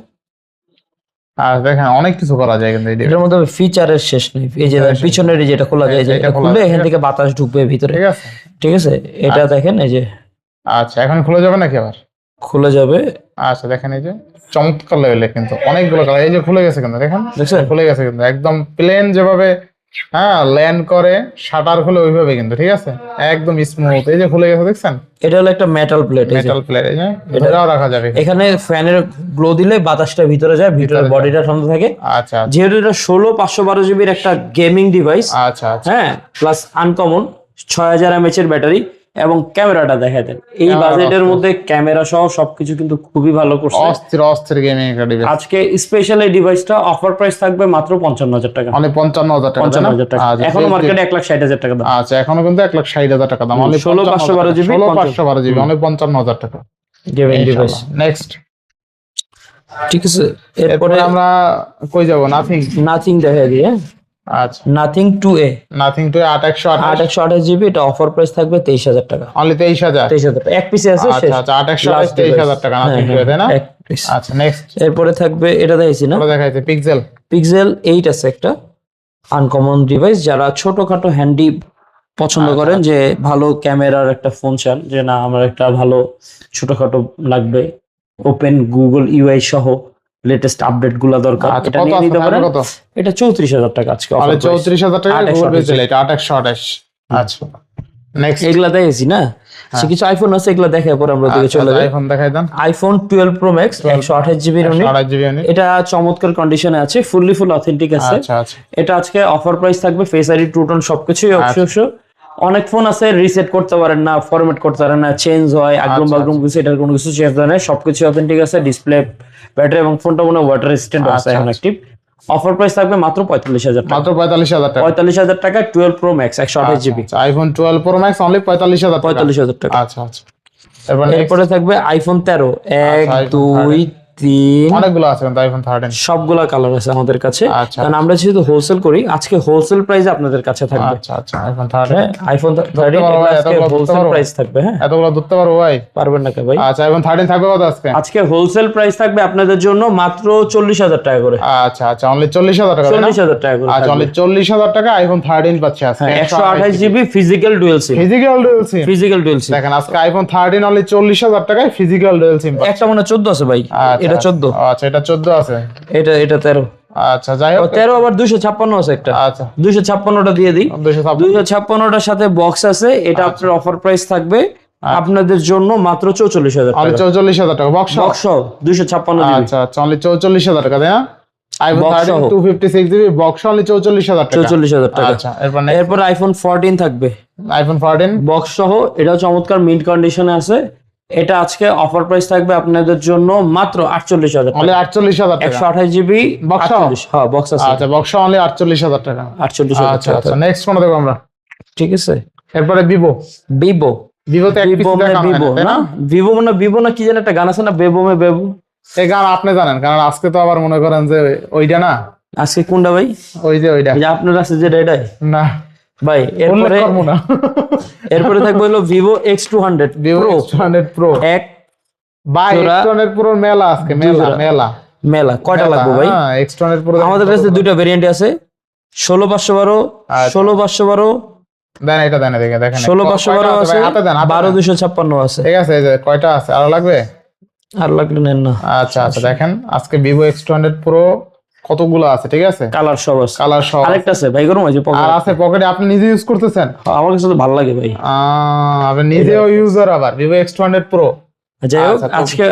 আর দেখেন অনেক কিছু করা যায় কিন্তু এটার মধ্যে ফিচারের শেষ নেই। এই যে পিছনের যেটা খোলা যায়, যে এটা খুলে এখান থেকে বাতাস ঢুকবে ভিতরে। ঠিক আছে, ঠিক আছে, এটা দেখেন এই যে। আচ্ছা এখন খুলে যাবে নাকি? আবার খুলে যাবে। আচ্ছা দেখেন এই যে চমৎকার লেভেলে কিন্তু অনেকগুলো কালার, এই যে খুলে গেছে কিন্তু দেখেন, দেখছেন খুলে গেছে কিন্তু একদম প্লেন যেভাবে ল্যান্ড করে শাটার খুলে ওইভাবে কিন্তু। ঠিক আছে, একদম স্মুথ, এই যে খুলে গেছে দেখছেন। এটা হলো একটা মেটাল প্লেট, মেটাল প্লেট, এই যে এটাও রাখা যাবে। এখানে ফ্যানের গ্লো দিলে বাতাসটা ভিতরে যায়, ভিতরে বডিটা ঠান্ডা থাকে। আচ্ছা যেহেতু এটা 16/512 জিবির একটা গেমিং ডিভাইস, আচ্ছা আচ্ছা, হ্যাঁ, প্লাস আনকমন 6000 mAh এর ব্যাটারি, এবং ক্যামেরাটা দেখা দেন এই বাজেটের মধ্যে ক্যামেরা সহ সবকিছু কিন্তু খুবই ভালো করছে। অস্থির অস্থির গেমিং একটা ডিভাইস। আজকে স্পেশাল এই ডিভাইসটা অফার প্রাইস থাকবে মাত্র 55000 টাকা। মানে 55000 টাকা, 55000 টাকা। এখনো মার্কেটে 1,60,000 টাকা দাম। আচ্ছা এখনো কিন্তু 1,60,000 টাকা দাম। 16/512 জিবি, 16/512 জিবি, অনলি 55,000 টাকা গেমিং ডিভাইস। নেক্সট, ঠিক আছে, এরপরে আমরা কই যাব? নাথিং দেখা দিয়ে। আচ্ছা nothing 2A, nothing to 828 GB, এটা অফার প্রাইস থাকবে 23,000 টাকা। অনলি 23,000 টাকা এক পিসে আছে। আচ্ছা আচ্ছা, 828 23,000 টাকা নাথিং টু, তাই না? এক পিস। আচ্ছা নেক্সট, এরপরে থাকবে এটা দেখাইছি না, আমরা দেখাইছে পিক্সেল 8 আছে একটা আনকমন ডিভাইস। যারা ছোটখাটো হ্যান্ডি পছন্দ করেন, যে ভালো ক্যামেরার একটা ফোন চান, যে না আমার একটা ভালো ছোটখাটো লাগবে, ওপেন গুগল ইউআই সহ লেটেস্ট আপডেট গুলা দরকার, এটা নিয়ে নিতে পারেন। এটা 34,000 টাকা আজকে অফার। 34,000 টাকা গুগল পিক্সেল, এটা 828। আচ্ছা নেক্সট, এগুলা দেখেছি না, সে কিছু আইফোন আছে, এগুলা দেখে পরে আমরা দিকে চলে যাই। আইফোন দেখাই দেন। IPhone 12 Pro Max 128 GB unit, 128 GB unit, এটা চমৎকার কন্ডিশনে আছে, ফুল অথেন্টিক আছে। আচ্ছা আচ্ছা, এটা আজকে অফার প্রাইস থাকবে, ফেস আইডি, ট্রু টোন সবকিছুই অবশ্যই। অনেক ফোন আছে রিসেট করতে পারেন না, ফরম্যাট করতে পারেন না, চেঞ্জ হয়, আগ্রম বাগ্রম কিছু, এটার কোনো কিছু চেঞ্জ হয় না, সবকিছু অথেন্টিক আছে। ডিসপ্লে, ব্যাটারি এবং ফোনটা মনে ওয়াটার রেজিস্ট্যান্ট আছে, এখন অ্যাক্টিভ। অফার প্রাইস থাকবে মাত্র 45,000 টাকা। মাত্র 45,000 টাকা। 45,000 টাকা 12 Pro Max 128 GB. IPhone 12 Pro max only 45,000 টাকা। আচ্ছা আচ্ছা, এরপরে থাকবে আইফোন 13, 1 2 3, অনেকগুলো আছে কিন্তু আইফোন 13 সবগুলা কালার আছে আমাদের কাছে, কারণ আমরা যেহেতু হোলসেল করি, আজকে হোলসেল প্রাইসে আপনাদের কাছে থাকবে। আচ্ছা আচ্ছা, আইফোন 13, আইফোন 13 আজকে হোলসেল প্রাইস থাকবে। হ্যাঁ, এতগুলো ধরতে পারবো ভাই? পারবেন না কে ভাই? আচ্ছা আইফোন 13 থাকবে কত আজকে? আজকে হোলসেল প্রাইস থাকবে আপনাদের জন্য মাত্র 40,000 টাকা করে। আচ্ছা আচ্ছা, অনলি 40,000 টাকা, 40,000 টাকা করে। আচ্ছা অনলি 40,000 টাকা আইফোন 13 পাচ্ছি আজকে। 128 GB physical dual SIM. Physical dual SIM দেখেন আজকে আইফোন 13 অনলি 40,000 টাকায় ফিজিক্যাল ডুয়াল সিম। একটা মনে 14 আছে ভাই, এটা 14। আচ্ছা এটা 14 আছে, এটা 13। আচ্ছা যাই হোক 13 আবার 256 আছে একটা। আচ্ছা 256টা দিয়ে দিই। 256 256টার সাথে বক্স আছে, এটা আপনার অফার প্রাইস থাকবে আপনাদের জন্য মাত্র 44000 অনলি টাকা। 44000 টাকা বক্স বক্স 256 জিবি। আচ্ছা আচ্ছা অনলি 44000 টাকা তাই না? আইফোন Box 13 সহ। 256 জিবি বক্স অনলি 44000 টাকা। 44000 টাকা। আচ্ছা এরপর এরপর আইফোন 14 থাকবে আইফোন 14 বক্স সহ, এটাও চমৎকার মিড কন্ডিশনে আছে। এটা আজকে অফার প্রাইস থাকবে আপনাদের জন্য মাত্র 48000 অনলি টাকা। 48000 টাকা 128 জিবি Box সহ? 48, হ্যাঁ বক্স আছে। আচ্ছা বক্স অনলি 48000 টাকা। 48000 আচ্ছা টাকা। আচ্ছা নেক্সট কোন দেখব আমরা? ঠিক আছে, এরপরে ভিভো ভিভো। ভিভোতে এক পিস ভিভো দেখা ভিভো হয় না, না? ভিভো না কি যেন একটা গান আছে না, বেবো মে বেবো। এই গান আপনি জানেন, কারণ আজকে তো আবার মনে করেন যে ওইটা না, আজকে কোনটা ভাই? ওইটা এই যে আপনার আছে যে এটাই না ভাই। উল্লেখ এরপরে করবো না। এরপরে থাকবে হলো Vivo X200 Vivo pro. X200 pro এক ভাই জোড়া, X200 প্রো মেলা আজকে মেলা জোড়া। মেলা মেলা কয়টা লাগবে ভাই? হ্যাঁ X200 প্রো আমাদের কাছে দুইটা ভেরিয়েন্ট আছে, 16512, আচ্ছা। 16512, দেন এটা দেন দেখে দেখেন 16512 আছে, হাতে দেন হাতে দেন। 12256 আছে। ঠিক আছে এই যে কয়টা আছে আরো লাগবে? আর লাগলে নেন না, আচ্ছা আচ্ছা দেখেন আজকে ভিভো X200 প্রো কতগুলো আছে, ঠিক আছে কালার সব আছে। কালার সহ আরেকটা আছে ভাই, গরম আছে আর আছে পকেটে, আপনি নিজে ইউজ করতেছেন? আমার কাছে তো ভালো লাগে ভাই। আপনি নিজেও ইউজার আবার ভিভো X200 প্রো। যাই হোক আচ্ছা, তো- আজকে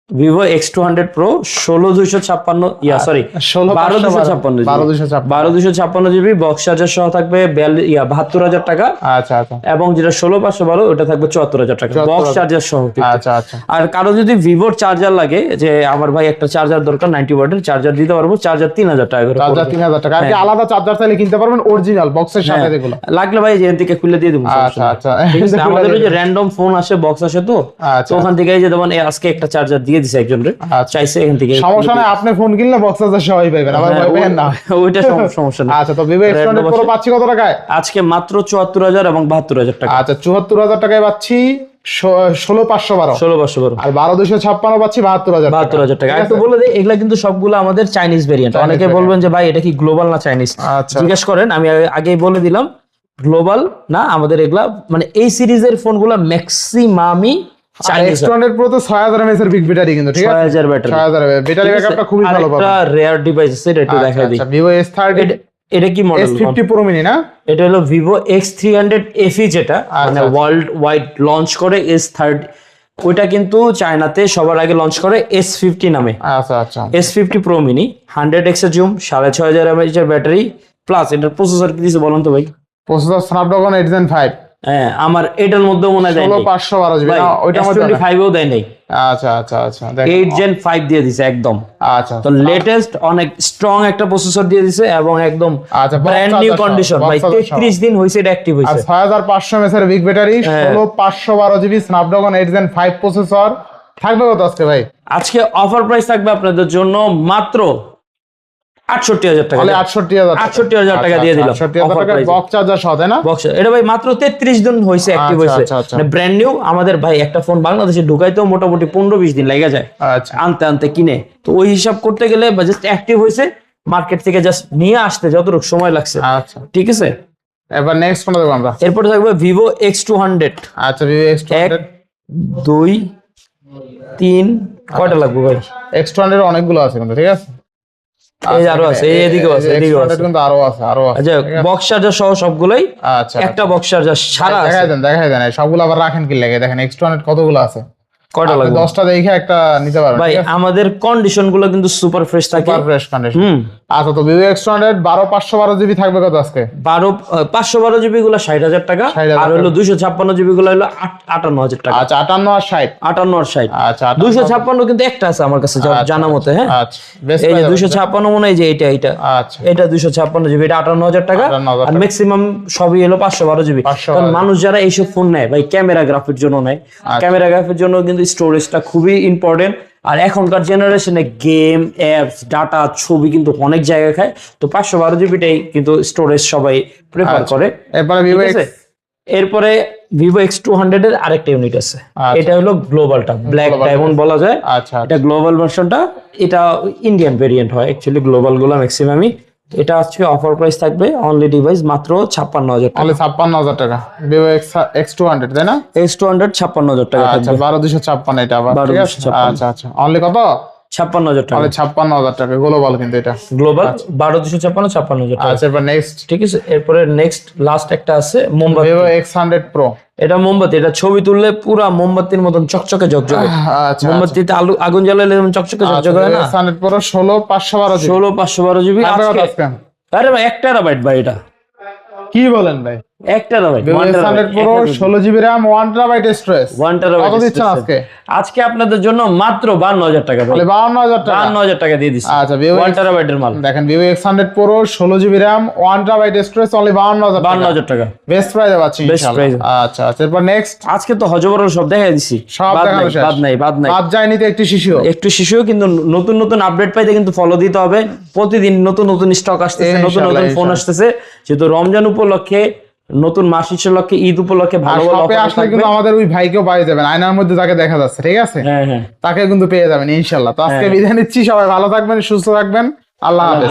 Vivo X200 pro 16256 sorry 12256 12256 GB box charger সহ থাকবে 72000 টাকা। আচ্ছা আচ্ছা এবং যেটা 16512 ওটা থাকবে 74000 টাকা 74,000 বক্স চার্জার সহ কিন্তু। আচ্ছা আচ্ছা আর কারো যদি ভিভোর চার্জার লাগে, যে আমার ভাই একটা চার্জার দরকার 90 ওয়াটের চার্জার দিতে পারবো, চার্জার 3000 টাকা করে চার্জার পড়বে। 3000 টাকা আর কি হ্যাঁ। আলাদা চার্জার চাইলে কিনতে পারবেন অরিজিনাল বক্সের সাথে হ্যাঁ, যেগুলো। লাগলে ভাই যেখান থেকে খুলে দিয়ে দেবো, সমস্যা আচ্ছা নেই। আচ্ছা ঠিক আছে, আমাদের ওই যে র্যান্ডম ফোন আসে বক্স আসে তো, আচ্ছা তো ওখান থেকে এই যে যেমন আজকে একটা চার্জার দিয়ে দিছে একজন রে, আচ্ছা। চাইছে এখান থেকে সমস্যা নাই, আপনি ফোন কিনলে বক্স চার্জার সহই পাবেন, আবার হ্যাঁ, ভয় পেয়েন না। ওইটা সমস্যা নেই। আচ্ছা তো ভিভো X200 প্রো পাচ্ছি কত টাকায়? আজকে মাত্র 74000 এবং 72000 টাকা। আচ্ছা 74000 টাকায় পাচ্ছি 16512 16512 আর 12256 পাচ্ছি 72000 72000 টাকা। একটু বলে দিই, এগুলা কিন্তু সবগুলো আমাদের চাইনিজ ভেরিয়েন্ট। অনেকে variant। বলবেন যে ভাই এটা কি গ্লোবাল না চাইনিজ, আচ্ছা জিজ্ঞেস করেন, আমি আগেই বলে দিলাম গ্লোবাল না আমাদের এগুলা, মানে এই সিরিজের ফোনগুলো ম্যাক্সিমামই চাইনিজ। X200 প্রো তো 6000 mAh এর বিগ ব্যাটারি কিন্তু, ঠিক আছে 6000 ব্যাটারি। 6000 ব্যাটারি ব্যাকআপটা খুবই ভালো পাবেন। একটা রেয়ার ডিভাইস আছে, এটা একটু দেখাই দিই। আচ্ছা ভিভো S30 এটা কি মডেল? S50 প্রো মিনি না? এটা হলো ভিভো X300 FE, যেটা মানে আচ্ছা। ওয়ার্ল্ড ওয়াইড লঞ্চ করে S30, ওইটা কিন্তু চায়নাতে সবার আগে লঞ্চ করে S50 নামে। আচ্ছা আচ্ছা S50 প্রো মিনি 100x এর জুম, 6500 mAh এর ব্যাটারি, প্লাস এটার প্রসেসর কি দিছে বলুন তো ভাই? প্রসেসর স্ন্যাপড্রাগন 8 Gen 5 হ্যাঁ, আমার এটার মধ্যে মনে হয় দেয় নাই 16512 জিবি ভাই, না ওইটার মধ্যে না? S25 ও দেয় নাই, আচ্ছা আচ্ছা আচ্ছা দেখেন 8 Gen 5 দিয়ে দিছে একদম। আচ্ছা তো লেটেস্ট অনেক স্ট্রং একটা প্রসেসর দিয়ে দিছে এবং একদম আচ্ছা, box ব্র্যান্ড নিউ charger সহ, কন্ডিশন box ভাই। charger সহ। 33 দিন হইছে এটা অ্যাক্টিভ আর হইছে। 6500 mAh এর বিগ ব্যাটারি হ্যাঁ। 16512 জিবি স্ন্যাপড্রাগন 8 Gen 5 প্রসেসর থাকবে কত আজকে ভাই? আজকে অফার প্রাইস থাকবে আপনাদের জন্য মাত্র 68000 টাকা। তাহলে 68000 68000 টাকা দিয়ে দিলাম 68000 offer টাকা price এ। বক্স চার্জার সহ তাই না? বক্স এটা ভাই মাত্র 33 দিন হইছে অ্যাক্টিভ আচ্ছা, হইছে, আচ্ছা, আচ্ছা। মানে ব্র্যান্ড নিউ। আমাদের ভাই একটা ফোন বাংলাদেশে ঢুকাইতেও মোটামুটি 15-20 দিন লাগা যায় আচ্ছা আনতে আনতে কিনে। তো ওই হিসাব করতে গেলে জাস্ট অ্যাক্টিভ হইছে, মার্কেট থেকে জাস্ট নিয়ে আসতে যতটুকু সময় লাগছে, আচ্ছা ঠিক আছে। এবার নেক্সট কোনটা দেখব আমরা? এরপরে থাকবে ভিভো X200। আচ্ছা ভিভো এক X200 দুই তিন, কয়টা লাগবে ভাই? X200 অনেকগুলো আছে কিন্তু, ঠিক আছে এই যে আরো আছে, এই এদিকেও আছে, এদিকেও X200 আছে। কিন্তু আরো আছে আচ্ছা, বক্স চার্জার সহ সবগুলাই, আচ্ছা একটা বক্স চার্জার সারা আছে। দেখাই দেন সবগুলো আবার রাখেন কি লাগে, দেখেন X200 কতগুলো আছে, কয়টা আপনি লাগবে 10টা দেখে একটা নিতে পারবেন ভাই? আমাদের কন্ডিশন গুলো কিন্তু সুপার ফ্রেশ থাকে। Super fresh condition. হুম, আচ্ছা তো ভিভো X200 12512 জিবি থাকবে কত আজকে? 512 জিবি গুলো 60000 টাকা, 60,000 আর হলো 256 জিবি গুলো হলো 58000 টাকা। আচ্ছা 58 আর 60 58 আর 60। আচ্ছা 256 কিন্তু একটা আছে আমার কাছে জানা মতে, হ্যাঁ। আচ্ছা বেশ এই যে 256 মনে হয় যে এটা আচ্ছা এটা 256 জিবি, এটা 58000 টাকা। 58,000 আর ম্যাক্সিমাম সবই হলো 512 জিবি। 512 কারণ মানুষ যারা এইসব ফোন নেয় ভাই ক্যামেরা গ্রাফির জন্য নেয়, ক্যামেরা গ্রাফির জন্য কিন্তু স্টোরেজটা খুবই ইম্পর্টেন্ট। আর এখনকার জেনারেশনে গেম, অ্যাপস, ডাটা, ছবি কিন্তু অনেক জায়গায় খায়। তো 512 জিবিটাই কিন্তু স্টোরেজ সবাই প্রেফার করে। এরপরে ভিভো ঠিক আছে? এরপরে ভিভো X200 এর আরেকটা ইউনিট আছে, আচ্ছা। এটা হলো গ্লোবালটা, ব্ল্যাক Global ডায়মন্ড বলা যায়। আচ্ছা এটা গ্লোবাল ভার্সনটা, এটা ইন্ডিয়ান ভেরিয়েন্ট হয় অ্যাকচুয়ালি, গ্লোবাল গুলো ম্যাক্সিমামই। এটা আজকে অফার প্রাইস থাকবে অনলি ডিভাইস মাত্র 56000 টাকা। অনলি 56000 টাকা ভিভো X200 তাই না? X200 56000 টাকা আচ্ছা থাকবে। 12256 এটা আবার, ঠিক আছে 12256 আচ্ছা আচ্ছা অনলি কত? 56,000 টাকা। তাহলে 56,000 টাকা গ্লোবাল কিন্তু এটা। গ্লোবাল 12,256 56,000 টাকা। আচ্ছা এবার নেক্সট ঠিক আছে, এরপরে নেক্সট লাস্ট একটা আছে মোমবাতি। Vivo X100 Pro। এটা মোমবাতি, এটা ছবি তুললে পুরা মোমবাতির মতন চকচকে ঝকঝকে। আচ্ছা মোমবাতিতে আগুন জ্বালালে যেমন চকচকে ঝকঝকে হয় না, X100 Pro 16,512 জিবি। 16,512 জিবি। আরে ভাই 1 টেরাবাইট ভাই, এটা কি বলেন ভাই? 1 terabyte. Vivo X100 Pro 16 GB RAM 1 terabyte storage. 1 terabyte কত দিচ্ছেন আজকে? আজকে আপনাদের জন্য মাত্র 52,000 টাকা ভাই। তাহলে 52,000 টাকা। 52,000 টাকা দিয়ে দিচ্ছি। আচ্ছা ভিভো 1 টেরাবাইটের মাল। দেখেন Vivo X100 Pro 16 GB RAM 1 terabyte storage only 52,000 টাকা। 52,000 টাকা বেস্ট প্রাইসে পাচ্ছি Best ইনশাআল্লাহ। price। আচ্ছা আচ্ছা এরপর নেক্সট আজকে তো হজবরল সব দেখাই দিছি, সব বাদ দেখানো নাই, শেষ। বাদ নাই, বাদ নাই। বাদ যায়নি তো একটি শিশু। একটু শিশুও কিন্তু নতুন নতুন আপডেট পাইতে কিন্তু ফলো দিতে হবে। প্রতিদিন নতুন নতুন স্টক আসতেছে, নতুন ইনশাআল্লাহ, নতুন ফোন আসতেছে। যেহেতু রমজান উপলক্ষে, নতুন মাস উপলক্ষে, ঈদ উপলক্ষে আর ভালো ভালো শপে offer আসলে থাকবে। কিন্তু আমাদের ওই ভাইকেও পাই যাবেন, আয়নার মধ্যে যাকে দেখা যাচ্ছে, ঠিক আছে? হ্যাঁ হ্যাঁ। তাকে কিন্তু পেয়ে যাবেন ইনশাআল্লাহ। তো আজকে বিদায় নিচ্ছি, সবাই ভালো থাকবেন, সুস্থ থাকবেন, আল্লাহ হাফেজ।